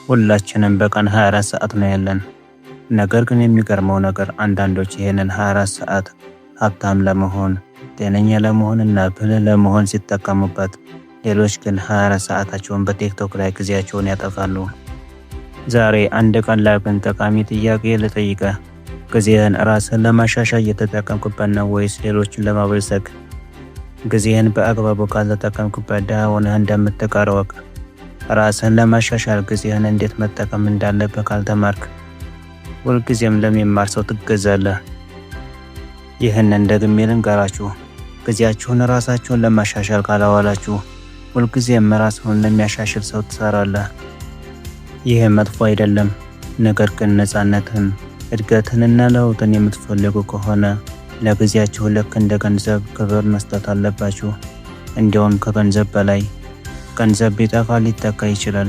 ሁላችንም በቀን 24 ሰዓት ነው ያለን። ነገር ግን የሚገርመው ነገር አንዳንዶች ይህንን 24 ሰዓት ሀብታም ለመሆን፣ ጤነኛ ለመሆን እና ብልህ ለመሆን ሲጠቀሙበት፣ ሌሎች ግን 24 ሰዓታቸውን በቲክቶክ ላይ ጊዜያቸውን ያጠፋሉ። ዛሬ አንድ ቀላል ግን ጠቃሚ ጥያቄ ልጠይቅህ። ጊዜህን ራስህን ለማሻሻል እየተጠቀምክበት ነው ወይስ ሌሎችን ለማበልጸግ? ጊዜህን በአግባቡ ካልተጠቀምክበት ድሃ ሆነህ እንደምትቀር እወቅ። ራስህን ለማሻሻል ጊዜህን እንዴት መጠቀም እንዳለብህ ካልተማርክ ሁልጊዜም ለሚማር ሰው ትገዛለህ። ይህንን ደግሜ ልንገራችሁ፣ ጊዜያችሁን ራሳችሁን ለማሻሻል ካላዋላችሁ ሁልጊዜም ራስህን ለሚያሻሽል ሰው ትሰራለህ። ይህ መጥፎ አይደለም። ነገር ግን ነፃነትን፣ እድገትንና ለውጥን የምትፈልጉ ከሆነ ለጊዜያችሁ ልክ እንደ ገንዘብ ክብር መስጠት አለባችሁ። እንዲያውም ከገንዘብ በላይ። ገንዘብ ቢጠፋ ሊተካ ይችላል፣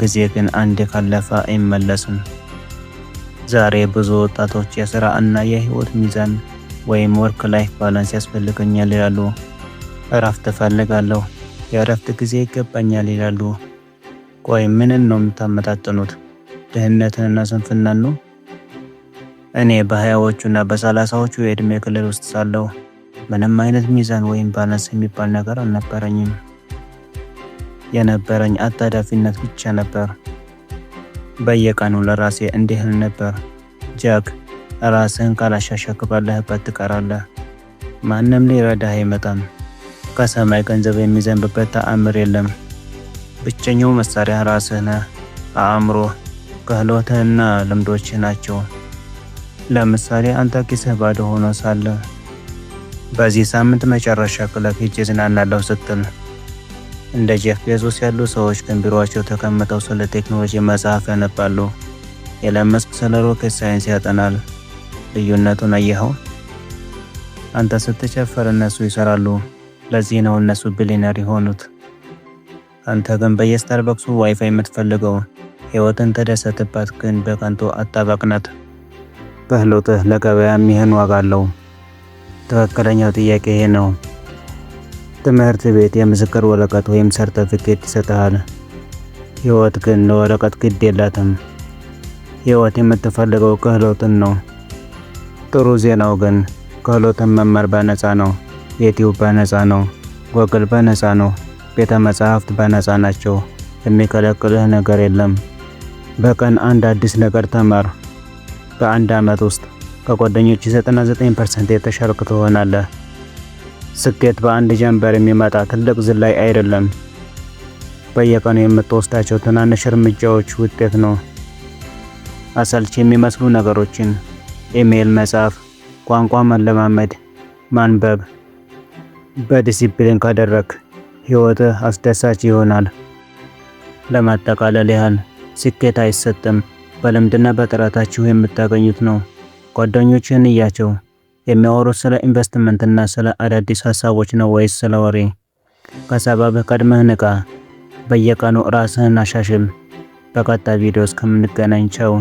ጊዜ ግን አንዴ ካለፈ አይመለስም። ዛሬ ብዙ ወጣቶች የሥራ እና የህይወት ሚዛን ወይም ወርክ ላይፍ ባላንስ ያስፈልገኛል ይላሉ። እረፍት እፈልጋለሁ፣ የእረፍት ጊዜ ይገባኛል ይላሉ። ቆይ ምንን ነው የምታመጣጥኑት? ድህነትንና ስንፍናን ነው? እኔ በ20ዎቹና በ30ዎቹ የዕድሜ ክልል ውስጥ ሳለሁ ምንም አይነት ሚዛን ወይም ባላንስ የሚባል ነገር አልነበረኝም። የነበረኝ አጣዳፊነት ብቻ ነበር። በየቀኑ ለራሴ እንዲህ እል ነበር፣ ጃክ፣ ራስህን ካላሻሻልክ ባለህበት ትቀራለህ። ማንም ሊረዳህ አይመጣም። ከሰማይ ገንዘብ የሚዘንብበት ተአምር የለም። ብቸኛው መሳሪያ ራስህ ነህ። አእምሮ፣ ክህሎትህና ልምዶችህ ናቸው። ለምሳሌ አንተ ኪስህ ባዶ ሆኖ ሳለ በዚህ ሳምንት መጨረሻ ክለብ ሄጄ እዝናናለሁ ስትል፣ እንደ ጄፍ ቤዞስ ያሉ ሰዎች ግን ቢሮአቸው ተቀምጠው ስለ ቴክኖሎጂ መጽሐፍ ያነባሉ። ኤለን መስክ ስለ ሮኬት ሳይንስ ያጠናል። ልዩነቱን አየኸው? አንተ ስትጨፍር እነሱ ይሰራሉ። ለዚህ ነው እነሱ ቢሊነር የሆኑት። አንተ ግን በየስታርበክሱ ዋይፋይ የምትፈልገው። ህይወትን ተደሰትባት፣ ግን በከንቱ አታባክናት። ክህሎትህ ለገበያ የሚሆን ዋጋ አለው። ትክክለኛው ጥያቄ ይሄ ነው። ትምህርት ቤት የምስክር ወረቀት ወይም ሰርተፊኬት ይሰጥሃል። ህይወት ግን ለወረቀት ግድ የላትም። ህይወት የምትፈልገው ክህሎትን ነው። ጥሩ ዜናው ግን ክህሎትን መማር በነፃ ነው። ዩቲዩብ በነፃ ነው። ጎግል በነፃ ነው። ቤተ መጻሕፍት በነፃ ናቸው። የሚከለክልህ ነገር የለም። በቀን አንድ አዲስ ነገር ተማር። በአንድ ዓመት ውስጥ ከጓደኞች 99% የተሻልክ ትሆናለህ። ስኬት በአንድ ጀንበር የሚመጣ ትልቅ ዝላይ አይደለም። በየቀኑ የምትወስዳቸው ትናንሽ እርምጃዎች ውጤት ነው። አሰልቺ የሚመስሉ ነገሮችን፣ ኢሜይል መጻፍ፣ ቋንቋ መለማመድ፣ ማንበብ በዲሲፕሊን ካደረክ ህይወትህ አስደሳች ይሆናል። ለማጠቃለል ያህል ስኬት አይሰጥም፣ በልምድና በጥረታችሁ የምታገኙት ነው። ጓደኞችህን እያቸው። የሚያወሩት ስለ ኢንቨስትመንትና ስለ አዳዲስ ሀሳቦች ነው ወይስ ስለ ወሬ? ከሰበብህ ቀድመህ ንቃ። በየቀኑ ራስህን አሻሽል። በቀጣይ ቪዲዮ እስከምንገናኝ ቻው።